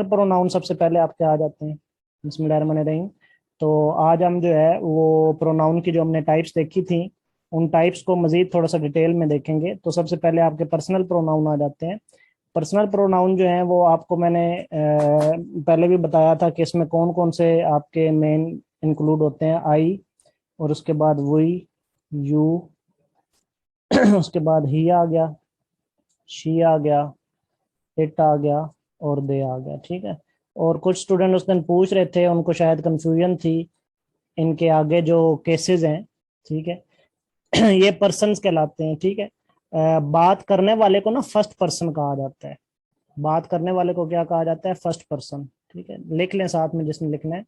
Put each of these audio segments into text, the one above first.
Pronoun सबसे पहले आपके आ जाते हैं। बिस्मिल्लाहिर्रहमानिर्रहीम। तो आज हम जो है वो प्रोनाउन की जो हमने टाइप्स देखी थी उन टाइप्स को मजीद थोड़ा सा डिटेल में देखेंगे। तो सबसे पहले आपके पर्सनल प्रोनाउन आ जाते हैं। पर्सनल प्रोनाउन जो है वो आपको मैंने पहले भी बताया था कि इसमें कौन कौन से आपके मेन इंक्लूड होते हैं। आई, और उसके बाद वी, यू, उसके बाद ही आ गया, शी आ गया, इट आ गया और दे आ गया। ठीक है। और कुछ स्टूडेंट उस दिन पूछ रहे थे, उनको शायद कंफ्यूजन थी इनके आगे जो केसेस हैं। ठीक है। ये पर्सन्स कहलाते हैं। ठीक है। बात करने वाले को ना फर्स्ट पर्सन कहा जाता है। बात करने वाले को क्या कहा जाता है? First person. ठीक है, लिख लें साथ में जिसने लिखना है।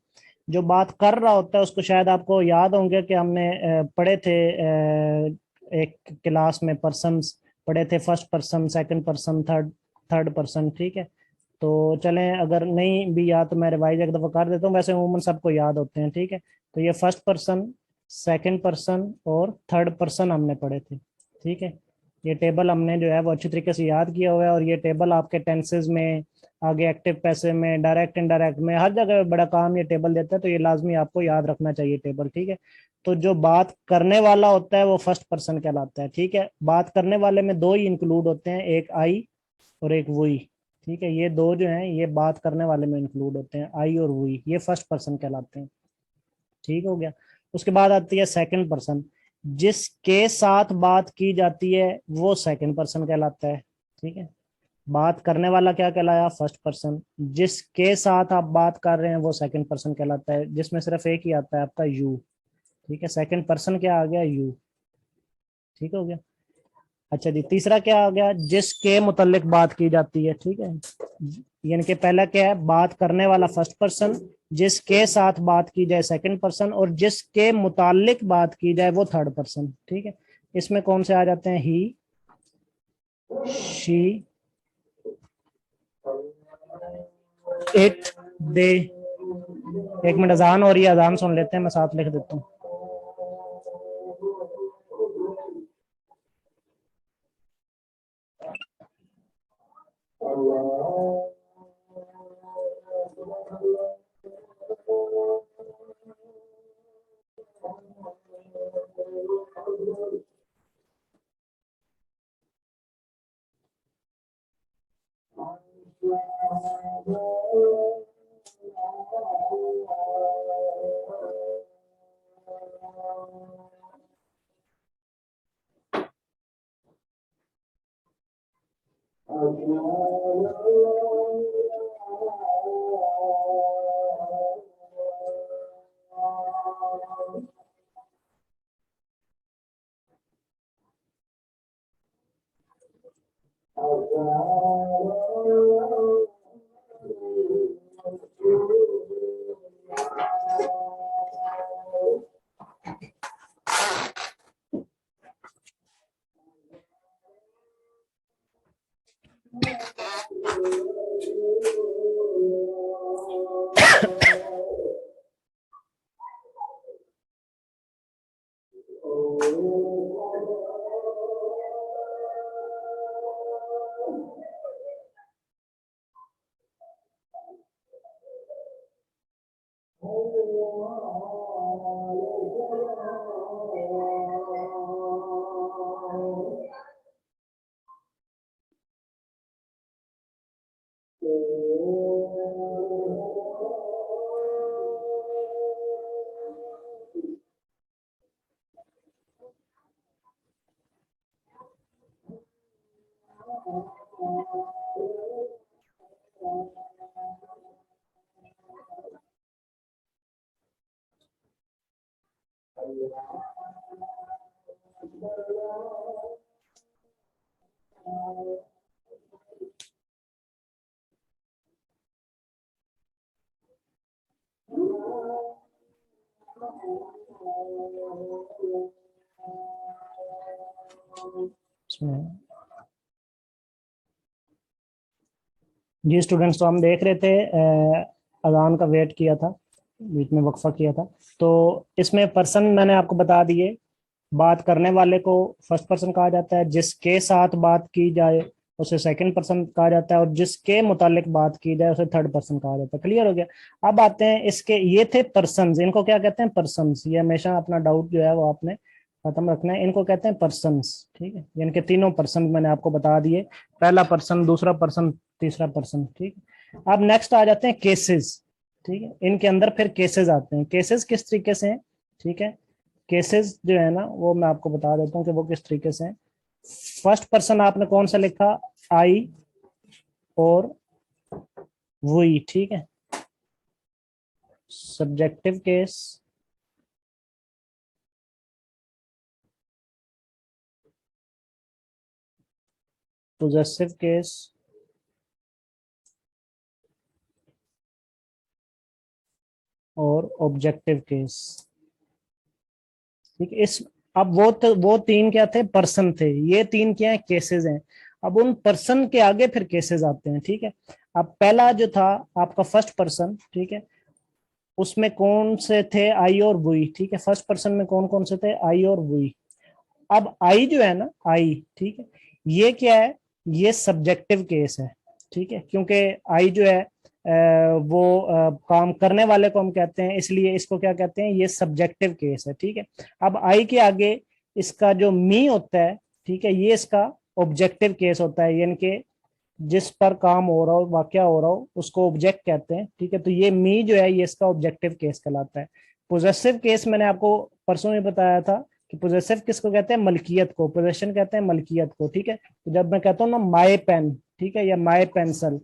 जो बात कर रहा होता है उसको शायद आपको याद होंगे कि हमने पढ़े थे एक क्लास में पर्सन्स पढ़े थे, first person, second person, third third person. ठीक है। तो चलें, अगर नहीं भी याद तो मैं रिवाइज एक दफ़ा कर देता हूँ, वैसे उमूमन सबको याद होते हैं। ठीक है। तो ये फर्स्ट पर्सन, सेकंड पर्सन और थर्ड पर्सन हमने पढ़े थे। ठीक है। ये टेबल हमने जो है वो अच्छी तरीके से याद किया हुआ है, और ये टेबल आपके टेंसेस में, आगे एक्टिव पैसे में, डायरेक्ट इनडायरेक्ट में, हर जगह बड़ा काम ये टेबल देता है। तो ये लाजमी आपको याद रखना चाहिए टेबल। ठीक है। तो जो बात करने वाला होता है वो फर्स्ट पर्सन कहलाता है। ठीक है। बात करने वाले में दो ही इंक्लूड होते हैं, एक आई और एक वही। ठीक है। ये दो जो हैं ये बात करने वाले में इंक्लूड होते हैं, आई और वही, ये फर्स्ट पर्सन कहलाते हैं। ठीक हो गया। उसके बाद आती है सेकंड पर्सन। जिसके साथ बात की जाती है वो सेकंड पर्सन कहलाता है। ठीक है। बात करने वाला क्या कहलाया? First person. जिसके साथ आप बात कर रहे हैं वो सेकंड पर्सन कहलाता है, जिसमें सिर्फ एक ही आता है आपका यू। ठीक है। सेकंड पर्सन क्या आ गया? यू। ठीक हो गया। अच्छा जी, तीसरा क्या आ गया? जिसके मुतल्लिक बात की जाती है। ठीक है। यानी कि पहला क्या है? बात करने वाला फर्स्ट पर्सन, जिसके साथ बात की जाए सेकंड पर्सन, और जिसके मुतालिक बात की जाए वो थर्ड पर्सन। ठीक है। इसमें कौन से आ जाते हैं? ही, शी, इट, दे। एक मिनट, अजान हो रही है, अजान सुन लेते हैं, मैं साथ लिख देता हूँ। जी स्टूडेंट्स, तो हम देख रहे थे, अजान का वेट किया था, बीच में वक्फा किया था। तो इसमें पर्सन मैंने आपको बता दिए। बात करने वाले को फर्स्ट पर्सन कहा जाता है, जिसके साथ बात की जाए उसे सेकंड पर्सन कहा जाता है, और जिसके मुतालिक बात की जाए उसे थर्ड पर्सन कहा जाता है। क्लियर हो गया। अब आते हैं इसके, ये थे पर्सन्स, इनको क्या कहते हैं, पर्सन्स। ये हमेशा अपना डाउट जो है वो आपने खत्म रखना है, इनको कहते हैं पर्सन्स। ठीक है, इनके तीनों पर्सन मैंने आपको बता दिए, पहला पर्सन, दूसरा पर्सन, तीसरा पर्सन। ठीक है, अब नेक्स्ट आ जाते हैं केसेस। ठीक है, इनके अंदर फिर केसेस आते हैं। केसेस किस तरीके से हैं, ठीक है, केसेस जो है ना वो मैं आपको बता देता हूँ कि वो किस तरीके से हैं। फर्स्ट पर्सन आपने कौन सा लिखा, आई और वही। ठीक है, सब्जेक्टिव केस, पोजेसिव केस और ऑब्जेक्टिव केस। ठीक है, इस, अब वो तीन क्या थे, पर्सन थे, ये तीन क्या है, केसेस हैं। अब उन पर्सन के आगे फिर केसेस आते हैं। ठीक है, अब पहला जो था आपका फर्स्ट पर्सन, ठीक है, उसमें कौन से थे, आई और वी। ठीक है, फर्स्ट पर्सन में कौन कौन से थे, आई और वी। अब आई जो है ना, आई, ठीक है, ये क्या है, ये सब्जेक्टिव केस है। ठीक है, क्योंकि आई जो है वो काम करने वाले को हम कहते हैं, इसलिए इसको क्या कहते हैं, ये सब्जेक्टिव केस है। ठीक है, अब आई के आगे इसका जो मी होता है, ठीक है, ये इसका ऑब्जेक्टिव केस होता है, यानी कि जिस पर काम हो रहा हो, वाकया हो रहा हो, उसको ऑब्जेक्ट कहते हैं। ठीक है, तो ये मी जो है ये इसका ऑब्जेक्टिव केस कहलाता है। पोजेसिव केस मैंने आपको परसों में बताया था कि पोजेसिव किसको कहते हैं, मलकियत को, पोजेशन कहते हैं मलकियत को। ठीक है, तो जब मैं कहता हूँ ना माई पेन, ठीक है, या माई पेंसिल,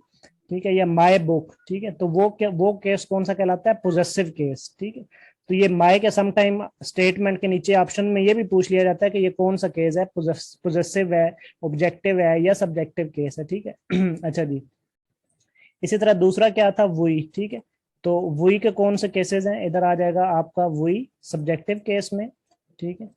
ठीक है, या माई बुक, ठीक है, तो वो केस कौन सा कहलाता है, पोजेसिव केस। ठीक है, तो ये माई के समटाइम स्टेटमेंट के नीचे ऑप्शन में ये भी पूछ लिया जाता है कि ये कौन सा केस है, पोजेसिव है, ऑब्जेक्टिव है, या सब्जेक्टिव केस है। ठीक है अच्छा जी, इसी तरह दूसरा क्या था, वही। ठीक है, तो वही के कौन से केसेस हैं, इधर आ जाएगा आपका वही सब्जेक्टिव केस में। ठीक है,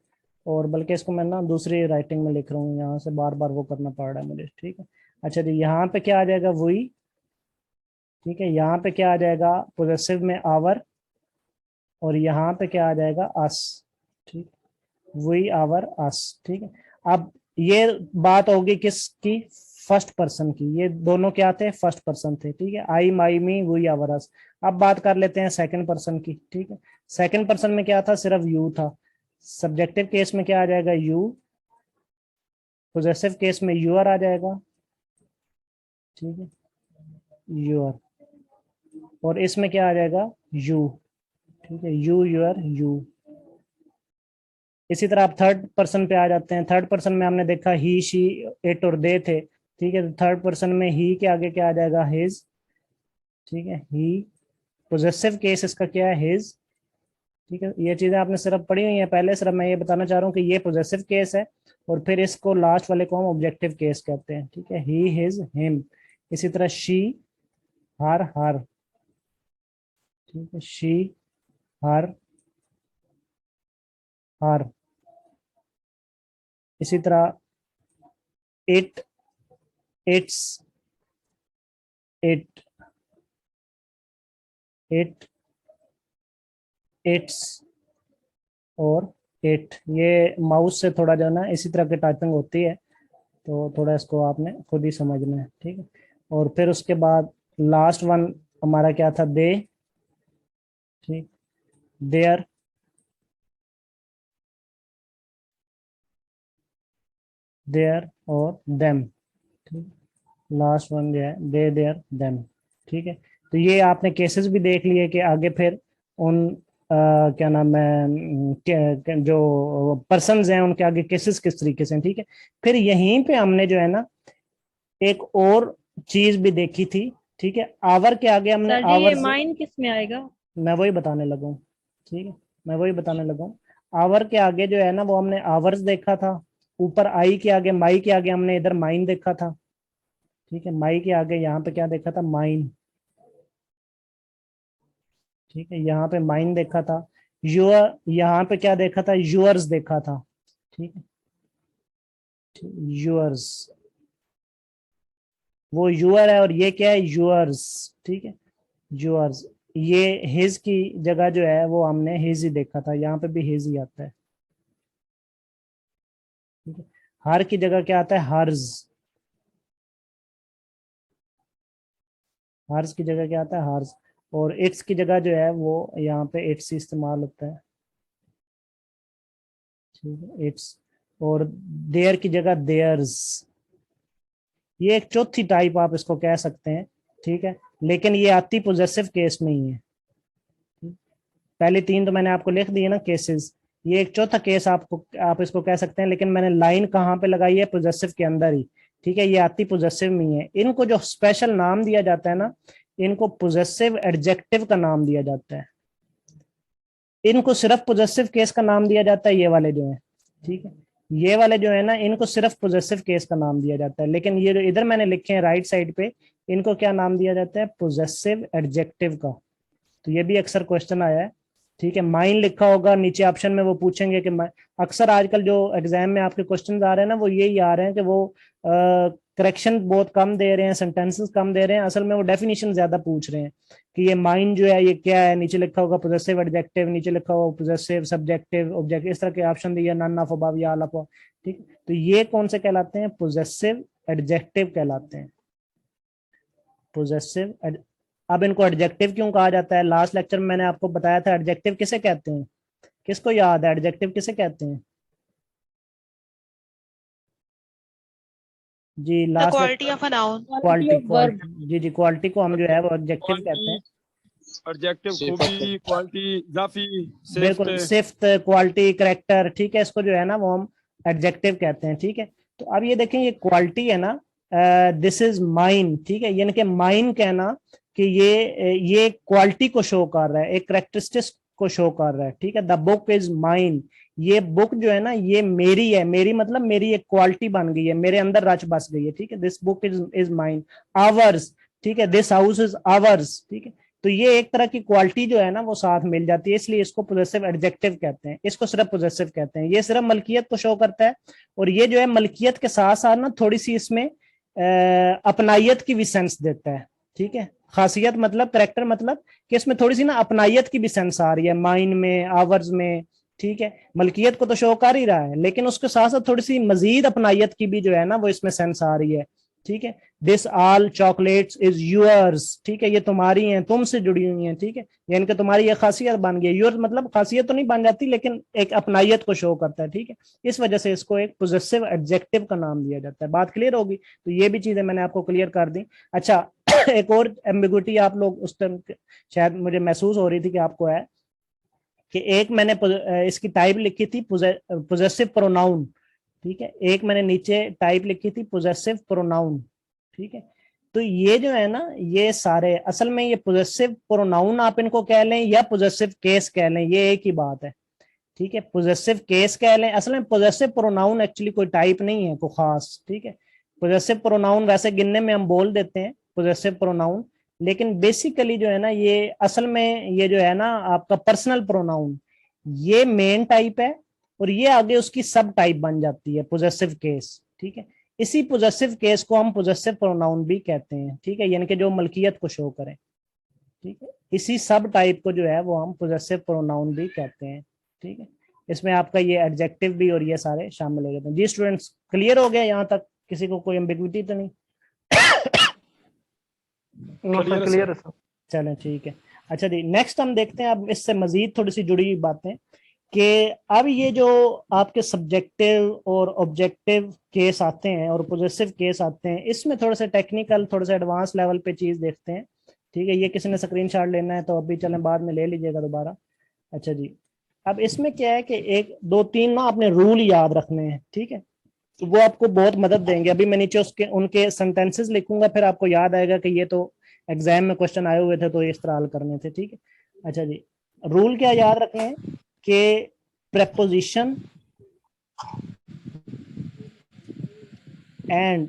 और बल्कि इसको मैं ना दूसरी राइटिंग में लिख रहा हूँ, यहाँ से बार बार वो करना पड़ रहा है मुझे। ठीक है, अच्छा जी, यहाँ पे क्या आ जाएगा, वही। ठीक है, यहाँ पे क्या आ जाएगा, पोजेसिव में आवर, और यहाँ पे क्या आ जाएगा, अस। ठीक, वी, आवर, अस। ठीक है, अब ये बात होगी किसकी, फर्स्ट पर्सन की। ये दोनों क्या थे, फर्स्ट पर्सन थे। ठीक है, आई, माई, मी, वी, आवर, अस। अब बात कर लेते हैं सेकंड पर्सन की। ठीक है, सेकंड पर्सन में क्या था, सिर्फ यू था। सब्जेक्टिव केस में क्या आ जाएगा, यू। पोजेसिव केस में यूर आ जाएगा। ठीक है, यूर, और इसमें क्या आ जाएगा, यू। ठीक है, यू, यूर, यू। इसी तरह आप थर्ड पर्सन पे आ जाते हैं। थर्ड पर्सन में हमने देखा ही, शी, इट और दे थे। ठीक है, तो थर्ड पर्सन में ही के आगे क्या आ जाएगा, हिज। ठीक है, ही। पोजेसिव केस इसका क्या है, हिज। ठीक है, ये चीजें आपने सिर्फ पढ़ी हुई है पहले, सिर्फ मैं ये बताना चाह रहा हूँ कि ये पोजेसिव केस है, और फिर इसको लास्ट वाले को हम ऑब्जेक्टिव केस कहते हैं। ठीक है, ही, हिज, हिम। इसी तरह शी, हर, हर। ठीक है, शी, हर, हर। इसी तरह it, it's, it, it, it's और इट। ये माउस से थोड़ा जो है ना इसी तरह की टाइपिंग होती है, तो थोड़ा इसको आपने खुद ही समझना है। ठीक है, और फिर उसके बाद लास्ट वन हमारा क्या था, दे। ठीक, देयर, देयर और देम। ठीक, लास्ट वन जो है दे, देयर, देम। ठीक है, तो ये आपने केसेस भी देख लिए कि आगे फिर उन क्या नाम है, जो पर्सन्स हैं उनके आगे केसेस किस तरीके से हैं। ठीक है, फिर यहीं पे हमने जो है ना एक और चीज भी देखी थी। ठीक है, आवर के आगे हमने सर जी ये आवर्स, माइन किस में आएगा? मैं वही बताने लगा हूँ। ठीक है, मैं वही बताने लगा हूँ। आवर के आगे जो है ना वो हमने आवर्स देखा था, ऊपर आई के आगे, माई के आगे हमने इधर माइन देखा था। ठीक है, माई के आगे यहाँ पे क्या देखा था, माइन। ठीक है, यहाँ पे माइन देखा था। यूअर, यहाँ पे क्या देखा था, यूअर्स देखा था। ठीक है, यूअर्स, वो यूअर है और ये क्या है, यूअर्स। ठीक है, यूअर्स। ये हिज की जगह जो है वो हमने हिज ही देखा था, यहाँ पे भी हिज ही आता है। ठीक है, हर की जगह क्या आता है, हर्ज। हार्स की जगह क्या आता है, हार्स। और इट्स की जगह जो है वो यहाँ पे इट्स इस्तेमाल होता है, ठीक है, इट्स। और देयर की जगह देयर्स। ये एक चौथी टाइप आप इसको कह सकते हैं, ठीक है, लेकिन ये आती पोजेसिव केस में ही है। पहले तीन तो मैंने आपको लिख दिए ना केसेस, ये एक चौथा केस आपको, आप इसको कह सकते हैं, लेकिन मैंने लाइन कहाँ पे लगाई है, पोजेसिव के अंदर ही, ठीक है, ये आती पोजेसिव में ही है। इनको जो स्पेशल नाम दिया जाता है ना, इनको पोजेसिव एडजेक्टिव का नाम दिया जाता है। इनको सिर्फ पोजेसिव केस का नाम दिया जाता है, ये वाले जो है, ठीक है, ये वाले जो है ना, इनको सिर्फ पोजेसिव केस का नाम दिया जाता है। लेकिन ये जो इधर मैंने लिखे हैं राइट साइड पे, इनको क्या नाम दिया जाता है, पोजेसिव एडजेक्टिव का। तो ये भी अक्सर क्वेश्चन आया है, ठीक है, माइन लिखा होगा नीचे ऑप्शन में, वो पूछेंगे कि अक्सर आजकल जो एग्जाम में आपके क्वेश्चन आ रहे हैं ना, वो यही आ रहे हैं कि वो करेक्शन बहुत कम दे रहे हैं, सेंटेंसेस कम दे रहे हैं, असल में वो डेफिनेशन ज्यादा पूछ रहे हैं कि ये माइन जो है ये क्या है। नीचे लिखा होगा पोजेसिव एडजेक्टिव, नीचे लिखा होगा पोजेसिव सब्जेक्टिव ऑब्जेक्टिव, इस तरह के ऑप्शन दिए, नन ऑफ अबव या ऑल ऑफ, ठीक। तो ये कौन से कहलाते हैं, पोजेसिव एडजेक्टिव कहलाते हैं, पोजेसिव। अब इनको एडजेक्टिव क्यों कहा जाता है, लास्ट लेक्चर में मैंने आपको बताया था एडजेक्टिव किसे कहते हैं, किसको याद है एडजेक्टिव किसे कहते हैं? जी the last quality lecture, of a noun. Quality quality, जी जी, क्वालिटी को हम जो है वो एडजेक्टिव कहते क्वालिटी, हैं। एडजेक्टिव खूबी, क्वालिटी, इजाफी, सिफ्त। बिल्कुल, सिफ्त, क्वालिटी, करेक्टर, ठीक है, इसको जो है ना वो हम एडजेक्टिव कहते हैं, ठीक है। तो अब ये देखें, ये क्वालिटी है ना, दिस इज माइन, ठीक है, यानी कि माइन कहना कि ये क्वालिटी को शो कर रहा है, एक करेक्टरिस्टिक्स को शो कर रहा है, ठीक है। द बुक इज माइन, ये बुक जो है ना ये मेरी है, मेरी मतलब मेरी एक क्वालिटी बन गई है, मेरे अंदर रच बस गई है, ठीक है। This book is mine. Hours, ठीक है, दिस हाउस इज आवर्स, ठीक है। तो ये एक तरह की क्वालिटी जो है ना वो साथ मिल जाती है, इसलिए इसको पोजेसिव एडजेक्टिव कहते हैं, इसको सिर्फ पोजेसिव कहते हैं। ये सिर्फ मलकियत को शो करता है, और ये जो है मलकियत के साथ साथ ना थोड़ी सी इसमें अपनायत की भी सेंस देता है, ठीक है। खासियत मतलब करेक्टर मतलब कि इसमें थोड़ी सी ना अपनायत की भी सेंस आ रही है, माइन में, आवर्स में, ठीक है। मलकियत को तो शो कर ही रहा है, लेकिन उसके साथ साथ थोड़ी सी मजीद अपनायत की भी जो है ना वो इसमें सेंस आ रही है, ठीक है। This all chocolates is yours, ठीक है, ये तुम्हारी हैं, तुमसे जुड़ी हुई हैं, ठीक है, यानी कि तुम्हारी ये खासियत बन गई। यूअर्स मतलब खासियत तो नहीं बन जाती, लेकिन एक अपनायत को शो करता है, ठीक है। इस वजह से इसको एक पोजेसिव एडजेक्टिव का नाम दिया जाता है। बात क्लियर होगी? तो ये भी चीजें मैंने आपको क्लियर कर दी। अच्छा, एक और एम्बिगुइटी आप लोग उस टाइम शायद मुझे महसूस हो रही थी कि आपको है, कि एक मैंने इसकी टाइप लिखी थी पोजेसिव प्रोनाउन, ठीक है, एक मैंने नीचे टाइप लिखी थी पोजेसिव प्रोनाउन, ठीक है। तो ये जो है ना ये सारे असल में ये पोजेसिव प्रोनाउन आप इनको कह लें या पोजेसिव केस कह लें, ये एक ही बात है, ठीक है। पोजेसिव केस कह लें, असल में पोजेसिव प्रोनाउन एक्चुअली कोई टाइप नहीं है कोई खास, ठीक है। पोजेसिव प्रोनाउन वैसे गिनने में हम बोल देते हैं पोजेसिव प्रोनाउन, लेकिन बेसिकली जो है ना ये असल में ये जो है ना आपका पर्सनल प्रोनाउन, ये मेन टाइप है, और ये आगे उसकी सब टाइप बन जाती है पोजेसिव केस, ठीक है। इसी पोजेसिव केस को हम पोजेसिव प्रोनाउन भी कहते हैं, ठीक है, यानी कि जो मलकियत को शो करें, ठीक है। इसी सब टाइप को जो है वो हम पोजेसिव प्रोनाउन भी कहते हैं, ठीक है। इसमें आपका ये एडजेक्टिव भी और ये सारे शामिल हो जाते हैं। जी स्टूडेंट्स, क्लियर हो गया यहाँ तक? किसी को कोई एम्बिग्विटी तो नहीं? क्लियर है सर। चलें ठीक है। अच्छा जी, नेक्स्ट हम देखते हैं अब इससे मजीद थोड़ी सी जुड़ी हुई बातें, कि अब ये जो आपके सब्जेक्टिव और ऑब्जेक्टिव केस आते हैं और पोजेसिव केस आते हैं, इसमें थोड़ा सा टेक्निकल, थोड़ा सा एडवांस लेवल पे चीज देखते हैं, ठीक है। ये किसी ने स्क्रीनशॉट लेना है तो अभी चलें, बाद में ले लीजिएगा दोबारा। अच्छा जी, अब इसमें क्या है कि एक दो तीन ना आपने रूल याद रखने हैं, ठीक है, तो वो आपको बहुत मदद देंगे। अभी मैं नीचे उसके उनके सेंटेंसेस लिखूंगा, फिर आपको याद आएगा कि ये तो एग्जाम में क्वेश्चन आए हुए थे तो इस तरह हल करने थे, ठीक है। अच्छा जी, रूल क्या याद रखने हैं कि preposition एंड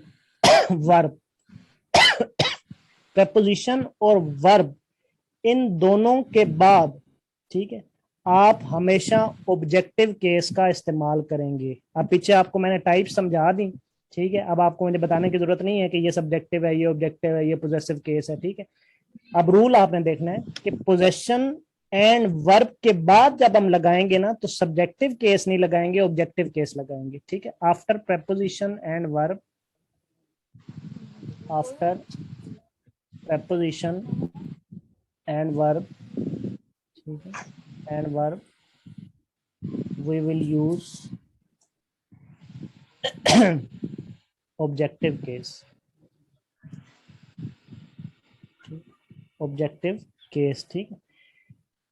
वर्ब, preposition और वर्ब इन दोनों के बाद, ठीक है, आप हमेशा ऑब्जेक्टिव केस का इस्तेमाल करेंगे। अब पीछे आपको मैंने टाइप समझा दी, ठीक है, अब आपको मुझे बताने की जरूरत नहीं है कि ये सब्जेक्टिव है, ये ऑब्जेक्टिव है, ये पोजेसिव केस है, ठीक है। अब रूल आपने देखना है कि पोजेशन एंड वर्ब के बाद जब हम लगाएंगे ना तो सब्जेक्टिव केस नहीं लगाएंगे, ऑब्जेक्टिव केस लगाएंगे, ठीक है। After preposition and verb, after preposition and verb, ठीक है, and verb we will use objective case, objective case, ठीक है।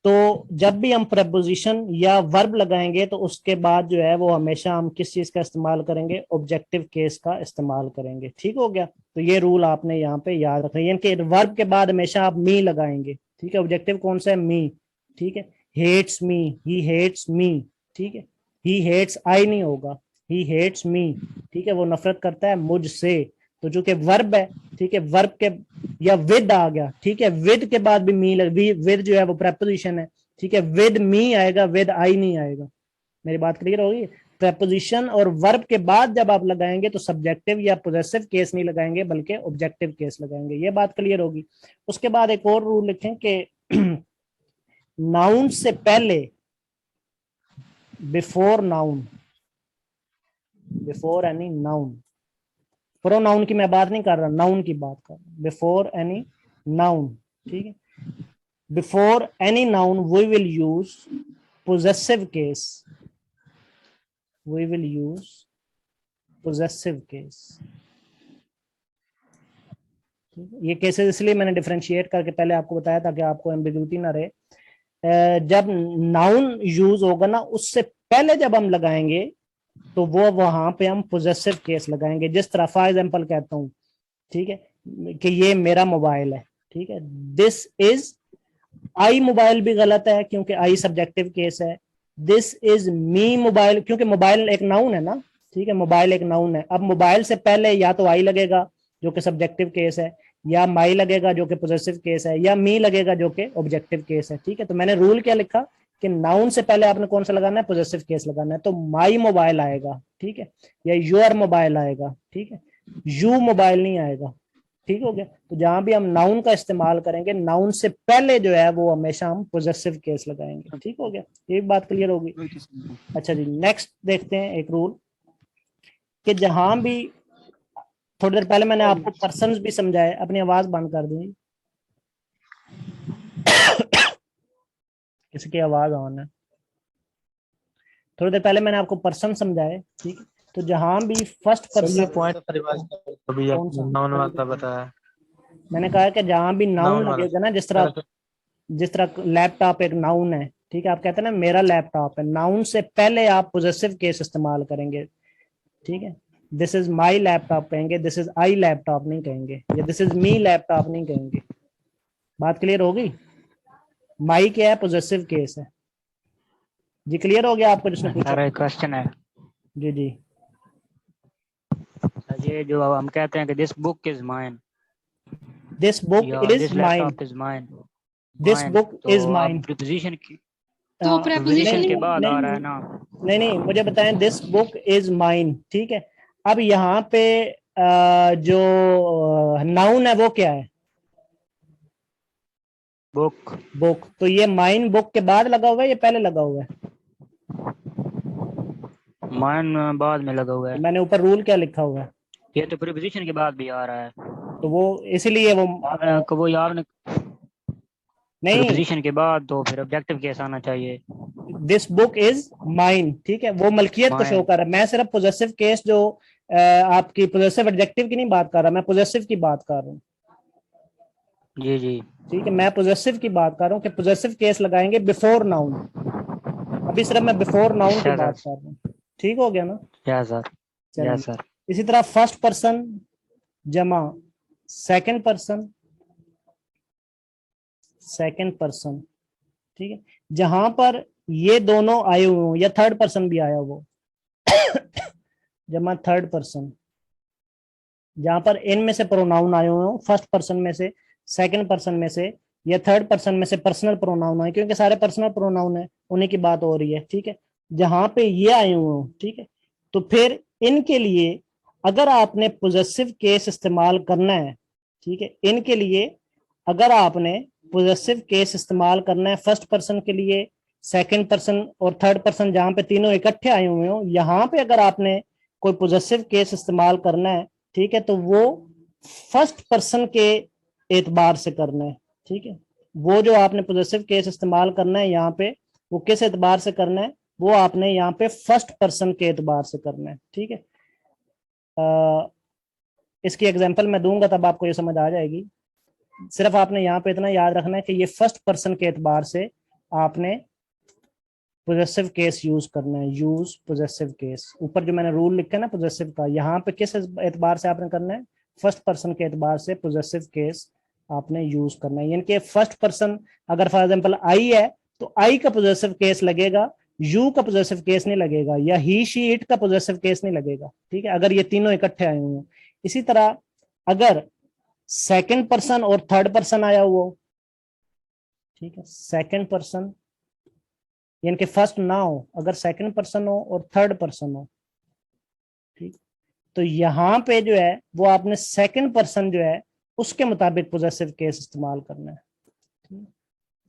तो जब भी हम प्रपोजिशन या वर्ब लगाएंगे तो उसके बाद जो है वो हमेशा हम किस चीज का इस्तेमाल करेंगे, ऑब्जेक्टिव केस का इस्तेमाल करेंगे, ठीक हो गया। तो ये रूल आपने यहाँ पे याद रखना है, यानी कि वर्ब के बाद हमेशा आप मी लगाएंगे, ठीक है। ऑब्जेक्टिव कौन सा है, मी, ठीक है। हेट्स मी, ही हेट्स मी, ठीक है। ही हेट्स आई नहीं होगा, ही हेट्स मी, ठीक है, वो नफरत करता है मुझसे। तो जो कि वर्ब है, ठीक है, वर्ब के या विद आ गया, ठीक है, विद के बाद भी मी लग, विद जो है वो प्रेपोजिशन है, ठीक है, विद मी आएगा, विद आई नहीं आएगा। मेरी बात क्लियर होगी। प्रेपोजिशन और वर्ब के बाद जब आप लगाएंगे तो सब्जेक्टिव या पोजेसिव केस नहीं लगाएंगे बल्कि ऑब्जेक्टिव केस लगाएंगे, ये बात क्लियर होगी। उसके बाद एक और रूल लिखें कि नाउन से पहले, before noun, before any noun, pronoun की मैं बात नहीं कर रहा, नाउन की बात कर रहा हूं, बिफोर एनी नाउन, ठीक है। Before any noun we will use possessive case, we will use possessive case. ये केसेस इसलिए मैंने डिफरेंशिएट करके पहले आपको बताया ताकि आपको एम्बिग्यूटी ना रहे। जब नाउन यूज होगा ना, उससे पहले जब हम लगाएंगे तो वो वहां पे हम पोजेसिव केस लगाएंगे। जिस तरह फॉर एग्जांपल कहता हूं, ठीक है, कि ये मेरा मोबाइल है, ठीक है, दिस इज आई, मोबाइल भी गलत है क्योंकि आई सब्जेक्टिव केस है। दिस इज मी मोबाइल, क्योंकि मोबाइल एक नाउन है ना, ठीक है, मोबाइल एक नाउन है। अब मोबाइल से पहले या तो आई लगेगा जो कि सब्जेक्टिव केस है, या माई लगेगा जो कि पोजेसिव केस है, या मी लगेगा जो कि ऑब्जेक्टिव केस है, ठीक है। तो मैंने रूल क्या लिखा कि नाउन से पहले आपने कौन सा लगाना है, पोजेसिव केस लगाना है। तो माई मोबाइल आएगा, ठीक है, या योर मोबाइल आएगा, ठीक है, यू मोबाइल नहीं आएगा, ठीक हो गया। तो जहां भी हम नाउन का इस्तेमाल करेंगे, नाउन से पहले जो है वो हमेशा हम पोजेसिव केस लगाएंगे, ठीक हो गया। ये बात क्लियर होगी। अच्छा जी, नेक्स्ट देखते हैं एक रूल कि जहां भी, थोड़ी देर पहले मैंने आपको पर्सन्स भी समझाए, अपनी आवाज बंद कर दी, किसकी आवाज ऑन है। थोड़ी देर पहले मैंने आपको पर्सन समझाए, ठीक है। तो जहां भी फर्स्ट पर्सन, नाउन वाला बताया, मैंने कहा कि जहां भी नाउन लगेगा ना, जिस तरह लैपटॉप एक नाउन है, ठीक है, आप कहते हैं ना मेरा लैपटॉप है, नाउन से पहले आप पोजेसिव केस इस्तेमाल करेंगे, ठीक है। दिस इज माई लैपटॉप कहेंगे, दिस इज आई लैपटॉप नहीं कहेंगे, या दिस इज मी लैपटॉप नहीं कहेंगे। बात क्लियर होगी। माई क्या है, पोजेसिव केस है जी। क्लियर हो गया आपको जिसने पूछा? एक क्वेश्चन है जी जी। ये जो हम कहते हैं कि this book is mine, this book is mine, is mine, this book is mine, preposition की तो प्रेपोजिशन के बाद आ रहा है ना। नहीं नहीं, मुझे बताएं, दिस बुक इज माइन, ठीक है। अब यहाँ पे जो नाउन है वो क्या है, बुक, बुक। तो ये माइन बुक के बाद लगा हुआ है या पहले लगा हुआ है? माइन बाद में लगा हुआ है। मैंने ऊपर रूल क्या लिखा हुआ है? ये तो प्रीपोजिशन के बाद भी आ रहा है, तो वो इसीलिए वो आपने नहीं, प्रीपोजिशन के बाद तो फिर ऑब्जेक्टिव केस आना चाहिए। दिस बुक इज माइन, ठीक है, वो मलकियत को शो कर रहा है। मैं सिर्फ पोजेसिव केस जो आपकी पोजेसिव एडजेक्टिव की नहीं बात कर रहा, मैं पोजेसिव की बात कर रहा हूँ। जी जी, ठीक है, मैं पोजेसिव की बात कर रहा हूँ कि पोजेसिव केस लगाएंगे बिफोर नाउन। अभी सिर्फ मैं बिफोर नाउन की बात कर रहा हूँ, ठीक हो गया ना? Yes sir, yes sir. इसी तरह फर्स्ट पर्सन जमा सेकंड पर्सन, सेकंड पर्सन, ठीक है, जहां पर ये दोनों आए हुए हो या थर्ड पर्सन भी आया हो जमा थर्ड पर्सन, जहां पर इनमें से प्रोनाउन आए हुए हो, फर्स्ट पर्सन में से, सेकंड पर्सन में से या थर्ड पर्सन में से पर्सनल प्रोनाउन आए, क्योंकि सारे पर्सनल प्रोनाउन है, उन्हीं की बात हो रही है, ठीक है। जहां पे ये आए हुए हो, ठीक है, तो फिर इनके लिए अगर आपने पोजेसिव केस इस्तेमाल करना है, ठीक है, इनके लिए अगर आपने पोजेसिव केस इस्तेमाल करना है फर्स्ट पर्सन के लिए, सेकंड पर्सन और थर्ड पर्सन, जहां पे तीनों इकट्ठे आए हुए हो, यहां पे अगर आपने कोई पोजेसिव केस इस्तेमाल करना है, ठीक है, तो वो फर्स्ट पर्सन के एतबार से करना है, ठीक है। वो जो आपने पोजेसिव केस इस्तेमाल करना है यहाँ पे, वो किस एतबार से करना है, वो आपने यहाँ पे फर्स्ट पर्सन के एतबार से करना है, ठीक है। इसकी एग्जांपल मैं दूंगा तब आपको ये समझ आ जाएगी। सिर्फ आपने यहाँ पे इतना याद रखना है कि ये फर्स्ट पर्सन के एतबार से आपने पोजेसिव केस यूज करना है, यूज पोजेसिव केस। ऊपर जो मैंने रूल लिखा है ना पोजेसिव का, यहाँ पे किस एतबार से आपने करना है, फर्स्ट पर्सन के एतबार से पोजेसिव केस आपने यूज करना है। यानी कि फर्स्ट पर्सन अगर फॉर एग्जांपल आई है तो आई का पोजेसिव केस लगेगा, यू का पोजेसिव केस नहीं लगेगा, या ही शी इट का पोजेसिव केस नहीं लगेगा, ठीक है, अगर ये तीनों इकट्ठे आए हुए हैं। इसी तरह अगर सेकंड पर्सन और थर्ड पर्सन आया हुआ हो, ठीक है, सेकंड पर्सन यानी कि फर्स्ट ना हो, अगर सेकंड पर्सन हो और थर्ड पर्सन हो, ठीक, तो यहाँ पे जो है वो आपने सेकंड पर्सन जो है उसके मुताबिक पोजेसिव केस इस्तेमाल करना है,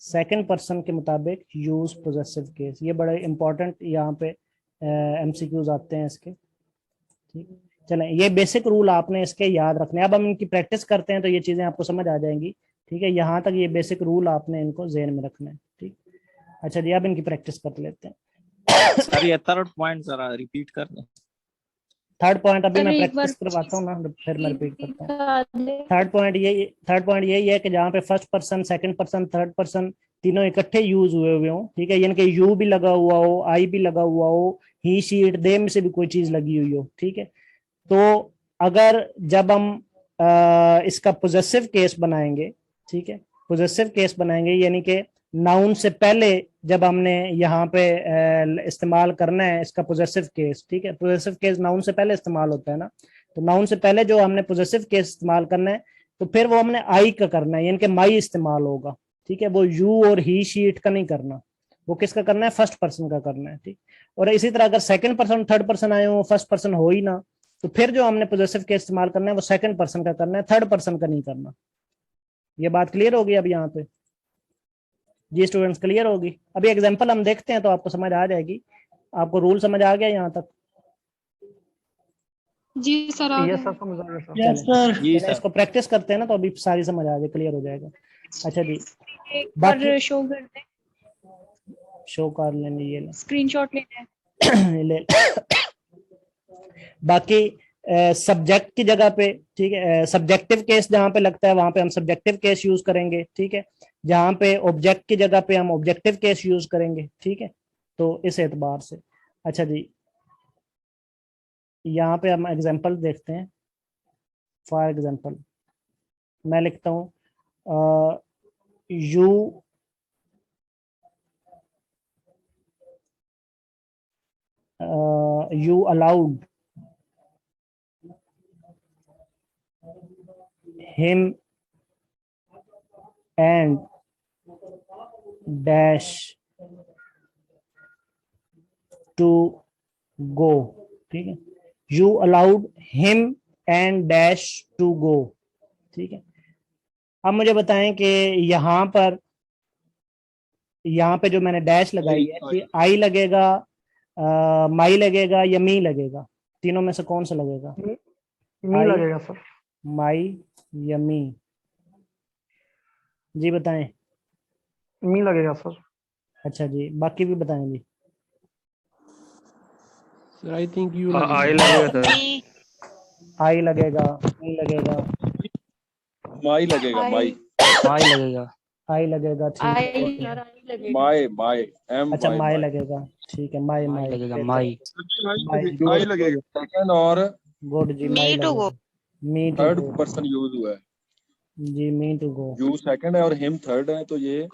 सेकंड पर्सन के मुताबिक यूज पोजेसिव केस। ये बड़े इंपॉर्टेंट यहाँ पे एमसीक्यूज आते हैं इसके, ठीक। चलें, ये बेसिक रूल आपने इसके याद रखने हैं। अब हम इनकी प्रैक्टिस करते हैं तो ये चीजें आपको समझ आ जाएंगी, ठीक है। यहाँ तक ये बेसिक रूल आपने इनको ज़हन में रखना है, ठीक। अच्छा जी, अब इनकी प्रैक्टिस कर लेते हैं। सर ये थर्ड पॉइंट जरा रिपीट कर दें। थर्ड पॉइंट अभी मैं अरे एक प्रैक्टिस बार करवाता हूँ ना, फिर मैं रिपीट करता हूँ। थर्ड थर्ड पॉइंट यही है कि जहाँ पे first person, second person, third person तीनों इकट्ठे यूज हुए हुए हों, ठीक है, यानी कि यू भी लगा हुआ हो, आई भी लगा हुआ हो, ही शी इट दे में से भी कोई चीज लगी हुई हो, ठीक है। तो अगर जब हम इसका पोजेसिव केस बनाएंगे, ठीक है, पोजेसिव केस बनाएंगे यानी कि नाउन से पहले जब हमने यहाँ पे इस्तेमाल करना है इसका पोजेसिव केस, ठीक है, पोजेसिव केस नाउन से पहले इस्तेमाल होता है ना, तो नाउन से पहले जो हमने पोजेसिव केस इस्तेमाल करना है तो फिर वो हमने आई का करना है, यानी कि माई इस्तेमाल होगा, ठीक है। वो यू और ही शी इट का नहीं करना, वो किसका करना है, फर्स्ट पर्सन का करना है, ठीक। और इसी तरह अगर सेकंड पर्सन थर्ड पर्सन आए हो, फर्स्ट पर्सन हो ही ना, तो फिर जो हमने पोजेसिव केस इस्तेमाल करना है वो सेकंड पर्सन का करना है, थर्ड पर्सन का नहीं करना। ये बात क्लियर होगी अब यहाँ पे जी स्टूडेंट्स, क्लियर होगी। अभी एग्जांपल हम देखते हैं तो आपको समझ आ जाएगी। आपको रूल समझ आ गया यहाँ तक? जी सर आ यस गए। सर, समझ आ गया सर। चलें, जी चलें, सर। इसको प्रैक्टिस करते हैं ना तो अभी सारी समझ आ जाए, क्लियर हो जाएगा। अच्छा जी, एक बार बाकी शो कर दें, शो कर लेंगे, ये ले स्क्रीनशॉट लेना है। ले बाकी सब्जेक्ट की जगह पे, ठीक है, सब्जेक्टिव केस जहाँ पे लगता है वहां पे हम सब्जेक्टिव केस यूज करेंगे, ठीक है। जहाँ पे ऑब्जेक्ट की जगह पे हम ऑब्जेक्टिव केस यूज करेंगे, ठीक है, तो इस एतबार से। अच्छा जी, यहाँ पे हम एग्जांपल देखते हैं। फॉर एग्जांपल मैं लिखता हूँ you allowed him and dash to go, ठीक है, you allowed him and dash to go, ठीक है। अब मुझे बताएं कि यहाँ पे जो मैंने डैश लगाई है कि आई लगेगा, माई लगेगा या मी लगेगा, तीनों में से कौन सा लगेगा? मी लगेगा सर। माई या मी, जी बताएं। मी लगेगा सर। अच्छा जी, बाकी भी बताएं जी। सर आई थिंक यू आई लगेगा सर। आई लगेगा, मी लगेगा, माई लगेगा, माई माई लगेगा। आई लगेगा, ठीक है, माई माई एम अच्छा माई लगेगा, ठीक है, माई माई माई लगेगा। माई आई लगेगा। सेकंड और गुड जी, माई लगेगा। Me to third go, person use हुआ है, जी me to go, you second है और हिम थर्ड है, तो ये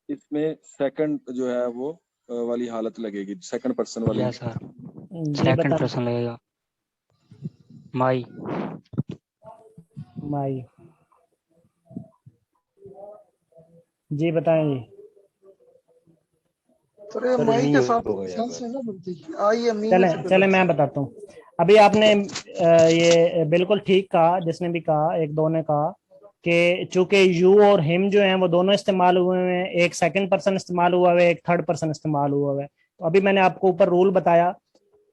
इसमें सेकंड जो है वो वाली हालत लगेगी, सेकंड पर्सन वाली। यस सर, जी सेकंड बता। पर्सन लगेगा। माई माई, जी बताएं जी। सर ये माई के साथ ना बनती है, आई या मी में से चले मैं बताता हूँ। अभी आपने ये बिल्कुल ठीक कहा, जिसने भी कहा, एक दो ने कहा कि चूंकि यू और हिम जो हैं वो दोनों इस्तेमाल हुए हैं, एक सेकंड पर्सन इस्तेमाल हुआ है, एक थर्ड पर्सन इस्तेमाल हुआ है। तो अभी मैंने आपको ऊपर रूल बताया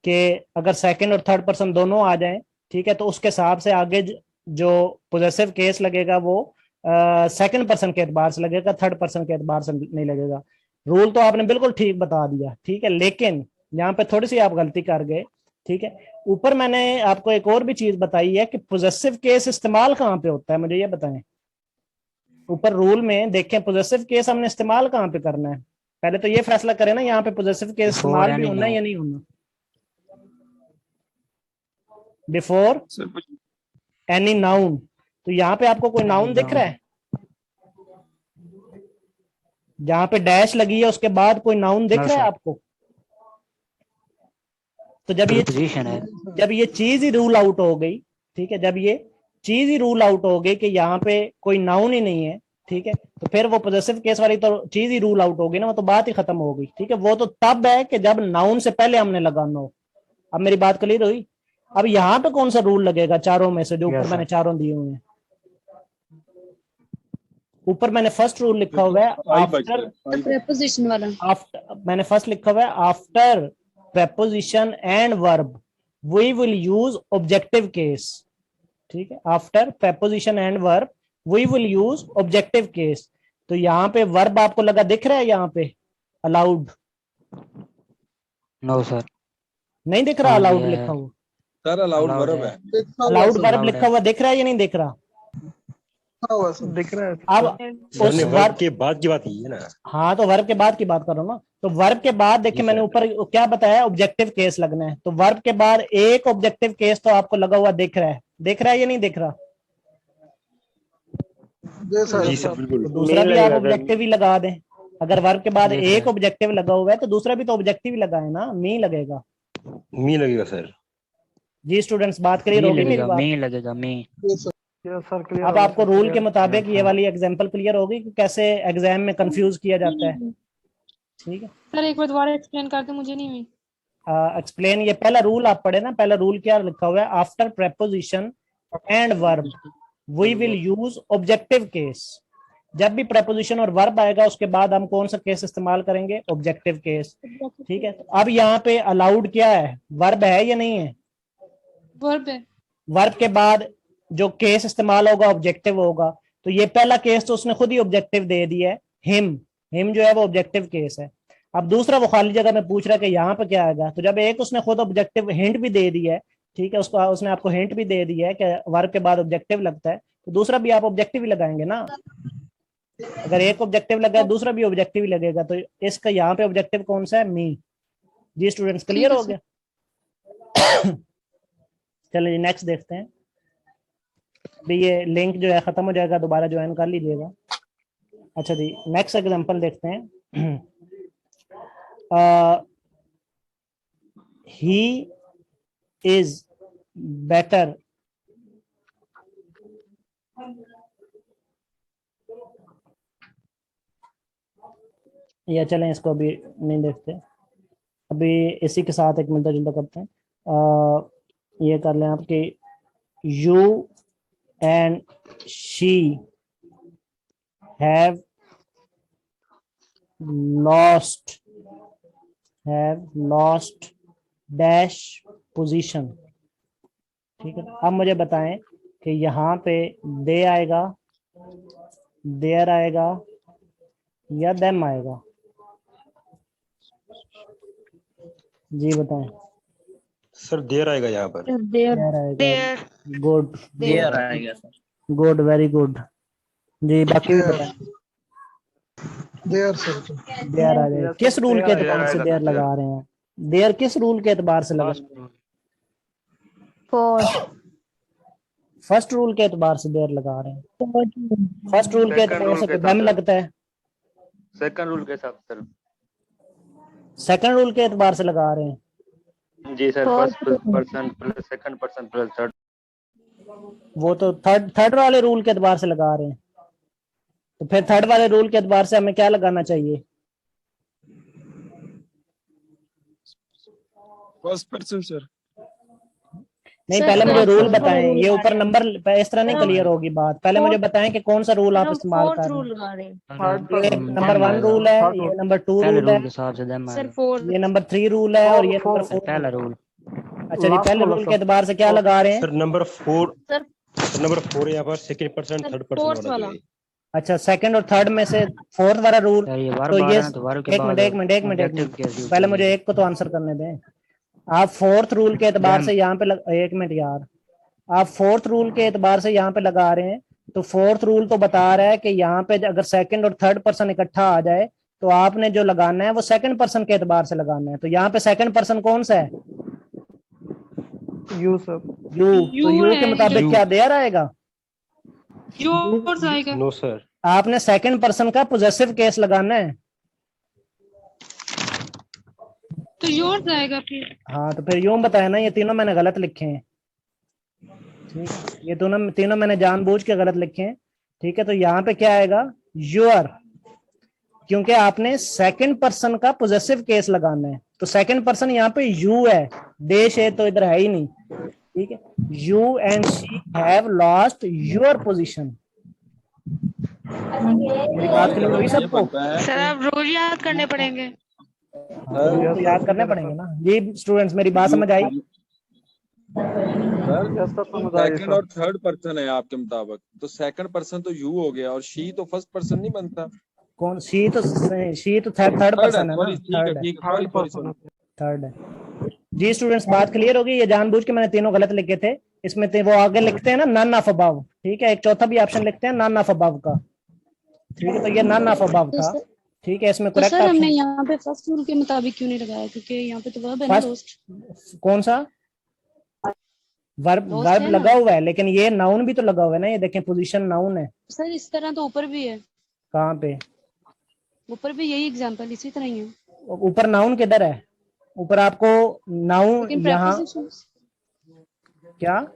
कि अगर सेकंड और थर्ड पर्सन दोनों आ जाएं, ठीक है, तो उसके हिसाब से आगे जो पोजेसिव केस लगेगा वो सेकंड पर्सन के एतबार से लगेगा, थर्ड पर्सन के एतबार से नहीं लगेगा। रूल तो आपने बिल्कुल ठीक बता दिया, ठीक है, लेकिन यहाँ पे थोड़ी सी आप गलती कर गए, ठीक है। ऊपर मैंने आपको एक और भी चीज बताई है कि पोजेसिव केस इस्तेमाल कहाँ पे होता है, मुझे ये बताएं। ऊपर रूल में देखें पोजेसिव केस हमने इस्तेमाल कहाँ पे करना है, पहले तो ये फैसला करें ना यहाँ पे पोजेसिव केस इस्तेमाल भी होना है या नहीं होना। बिफोर एनी नाउन, तो यहाँ पे आपको कोई नाउन दिख रहा है, जहां पे डैश लगी है उसके बाद कोई नाउन दिख रहा है आपको? तो जब ये चीज ही रूल आउट हो गई, ठीक है, जब ये चीज ही रूल आउट हो गई कि यहाँ पे कोई नाउन ही नहीं है, ठीक है, तो फिर वो पोजेसिव केस वाली तो चीज ही रूल आउट हो गई ना, वो तो बात ही खत्म हो गई, ठीक है। वो तो तब है कि जब नाउन से पहले हमने लगाना हो। अब मेरी बात क्लियर हुई? अब यहाँ पे कौन सा रूल लगेगा चारों में से, जो ऊपर मैंने चारों दिए हुए हैं? ऊपर मैंने फर्स्ट रूल लिखा हुआ है आफ्टर प्रीपोजिशन वाला, मैंने फर्स्ट लिखा हुआ है after preposition and verb we will use objective case, ठीक है, after preposition and verb we will use objective case। तो यहाँ पे verb आपको लगा दिख रहा है यहाँ पे allowed? नो सर, नहीं दिख रहा allowed लिखा हुआ? सर अलाउड वर्ब है, allowed verb लिखा हुआ दिख रहा है या नहीं दिख रहा? दिख रहा है। अब उस वर्ब के बाद की बात की है ना। हाँ, तो वर्ब के बाद की बात करो ना। तो वर्ब के बाद देखिए मैंने ऊपर क्या बताया, ऑब्जेक्टिव केस लगना है। तो वर्ब के बाद एक ऑब्जेक्टिव केस तो आपको लगा हुआ दिख रहा है या नहीं दिख रहा? जी सर बिल्कुल। तो दूसरा भी आप ऑब्जेक्टिव ही लगा दें। अगर वर्ब के बाद एक ऑब्जेक्टिव लगा हुआ है तो दूसरा भी तो ऑब्जेक्टिव ही लगाए ना, मी लगेगा। मी लगेगा सर। जी स्टूडेंट्स, बात क्लियर होगी मेरी बात? मी लगेगा, मी। अब आपको रूल के मुताबिक ये वाली एग्जांपल क्लियर होगी कि कैसे एग्जाम में कंफ्यूज किया जाता है, ठीक है। सर एक बार दोबारा एक्सप्लेन कर दो, मुझे नहीं हुई। एक्सप्लेन, ये पहला रूल आप पढ़े ना, पहला रूल क्या लिखा हुआ है? After preposition and verb we will use objective case. जब भी प्रेपोजिशन और वर्ब आएगा उसके बाद हम कौन सा केस इस्तेमाल करेंगे? ऑब्जेक्टिव केस, ठीक है। तो अब यहाँ पे अलाउड क्या है? वर्ब है या नहीं है? वर्ब है। वर्ब के बाद जो केस इस्तेमाल होगा ऑब्जेक्टिव होगा। तो ये पहला केस तो उसने खुद ही ऑब्जेक्टिव दे दिया है, हिम जो है वो ऑब्जेक्टिव केस है। अब दूसरा वो खाली जगह में पूछ रहा है कि यहाँ पे क्या आएगा। तो जब एक उसने खुद ऑब्जेक्टिव हिंट भी दे दिया है, ठीक है, उसने आपको हिंट भी दे दिया है कि वर्ब के बाद ऑब्जेक्टिव लगता है, तो दूसरा भी आप ऑब्जेक्टिव ही लगाएंगे ना। अगर एक ऑब्जेक्टिव लगा है दूसरा भी ऑब्जेक्टिव ही लगेगा। तो इसका यहाँ पे ऑब्जेक्टिव कौन सा है? मी। जी स्टूडेंट्स, क्लियर हो गया? चलो जी नेक्स्ट देखते हैं। अभी ये लिंक जो है खत्म हो जाएगा, दोबारा ज्वाइन कर लीजिएगा। अच्छा जी, नेक्स्ट एग्जांपल देखते हैं। ही इज बेटर या चलें इसको अभी नहीं देखते, अभी इसी के साथ एक मिलता जुलता करते हैं। ये कर लें आपके you and she have lost dash position, ठीक है। अब मुझे बताएं कि यहाँ पे दे आएगा, देयर आएगा या them आएगा? जी बताएं। सर देर आएगा यहाँ पर। देयर आएगा। गुड, देयर आएगा सर। Good, very good. जी बाकी भी बताएं। देयर सर, देयर आ जाएगा। किस रूल के एतबार से देयर लगा रहे हैं? देयर किस रूल के एतबार से लगा? फर्स्ट रूल के एतबार से देयर लगा रहे हैं। फर्स्ट रूल के एतबार से them लगता है। सेकंड रूल के हिसाब से। सेकंड रूल के एतबार से लगा रहे हैं। जी sir, first person plus second person plus third. वो तो थर्ड वाले रूल के एतबार से लगा रहे हैं। तो फिर थर्ड वाले रूल के एतबार से हमें क्या लगाना चाहिए? First person sir. नहीं, पहले मुझे रूल बताएं। ये ऊपर नंबर इस तरह नहीं क्लियर होगी बात। पहले मुझे बताएं कि कौन सा रूल आप इस्तेमाल कर रहे हैं। ये नंबर 1 रूल है, ये नंबर 2 रूल है, ये नंबर 3 रूल है और ये नंबर 4 पहला रूल। अच्छा जी, पहले रूल के एतबार से क्या लगा रहे हैं? सर नंबर 4 यहाँ पर सेकंड पर्सन थर्ड पर्सन वाला। अच्छा, सेकंड और थर्ड में से फोर्थ वाला रूल। सर ये वर्ब तो आ ये रहा है तो वर्ब के एक बाद मिनट एक मिनट एक मिनट एक ऑब्जेक्टिव मिनट केस यूज पहले करेंगे। मुझे एक को तो आंसर करने दें। आप फोर्थ रूल के एतबार Then- से यहाँ पे एक मिनट यार, आप फोर्थ रूल के एतबार से यहाँ पे लगा रहे हैं, तो फोर्थ रूल तो बता रहा है कि यहाँ पे अगर सेकंड और थर्ड पर्सन इकट्ठा आ जाए तो आपने जो लगाना है वो सेकंड पर्सन के एतबार से लगाना है। तो यहाँ पे सेकंड पर्सन कौन सा है? You sir. यू। तो यू के मुताबिक क्या देयर आएगा? योर्स आएगा। No sir. आपने सेकंड पर्सन का पोजेसिव केस लगाना है। तो योर्स आएगा फिर। हाँ तो फिर यूं बताया ना, ये तीनों मैंने गलत लिखे हैं। ठीक है, ये दोनों तीनों मैंने जानबूझ के गलत लिखे हैं। ठीक है, तो यहाँ पे क्या आएगा? योर, क्योंकि आपने सेकंड पर्सन का पोजेसिव केस लगाना है। तो सेकंड पर्सन यहाँ पे यू है, देश है तो इधर है ही नहीं। ठीक है, you and she have lost your position. मेरी बात क्लियर हुई सबको? सर आप रोज याद करने पड़ेंगे। तो याद करने पड़ेंगे ना जी। स्टूडेंट्स मेरी बात समझ आई? सेकंड और थर्ड पर्सन है आपके मुताबिक, तो सेकंड पर्सन तो यू हो गया और शी तो फर्स्ट पर्सन नहीं बनता। कौन? शी तो थर्ड पर्सन है ना। थर्ड है, ठीक है, थर्ड है जी। स्टूडेंट्स बात क्लियर होगी? ये जानबूझ के मैंने तीनों गलत लिखे थे। इसमें वो आगे लिखते हैं ना नन ऑफ अबव। ठीक है, एक चौथा भी ऑप्शन लिखते हैं नन ऑफ अबव का। ठीक है, तो ये नन ऑफ अबव था। ठीक है, इसमें तो करेक्ट सर हमने ऑप्शन यहाँ पे फर्स्ट रूल के मुताबिक क्यों नहीं लगाया? क्योंकि यहाँ पे तो वर्ब है ना, रोस्ट। कौन सा वर्ब? रोस्ट वर्ब है ना। लगा हुआ है, लेकिन ये नाउन भी तो लगा हुआ है ना। ये देखें, पोजीशन नाउन है। सर इस तरह तो ऊपर भी है, कहाँ पे? ऊपर भी यही एग्जांपल इसी तरह ही है। ऊपर नाउन किधर है? ऊपर आपको नाउन लेकिन यहाँ प्रेपोजिशन, क्या?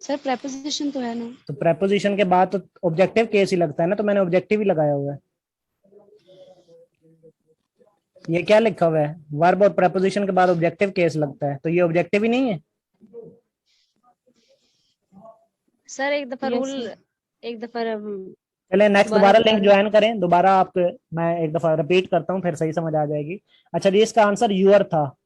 सर प्रेपोजिशन तो है ना। तो प्रेपोजिशन के बाद तो ऑब्जेक्टिव केस ही लगता है ना, तो मैंने ऑब्जेक्टिव ही लगाया हुआ है। ये क्या लिखा हुआ है? वर्ब और प्रेपोजिशन के बाद ऑब्जेक्टिव केस लगता है, तो ये ऑब्जेक्टिव ही नहीं है। सर एक दफा रूल, एक दफा चले नेक्स्ट दोबारा दोबारा बता लिंक दें। ज्वाइन करें दोबारा। आप मैं एक दफा रिपीट करता हूँ, फिर सही समझ आ जाएगी। अच्छा जी, इसका आंसर यूअर था।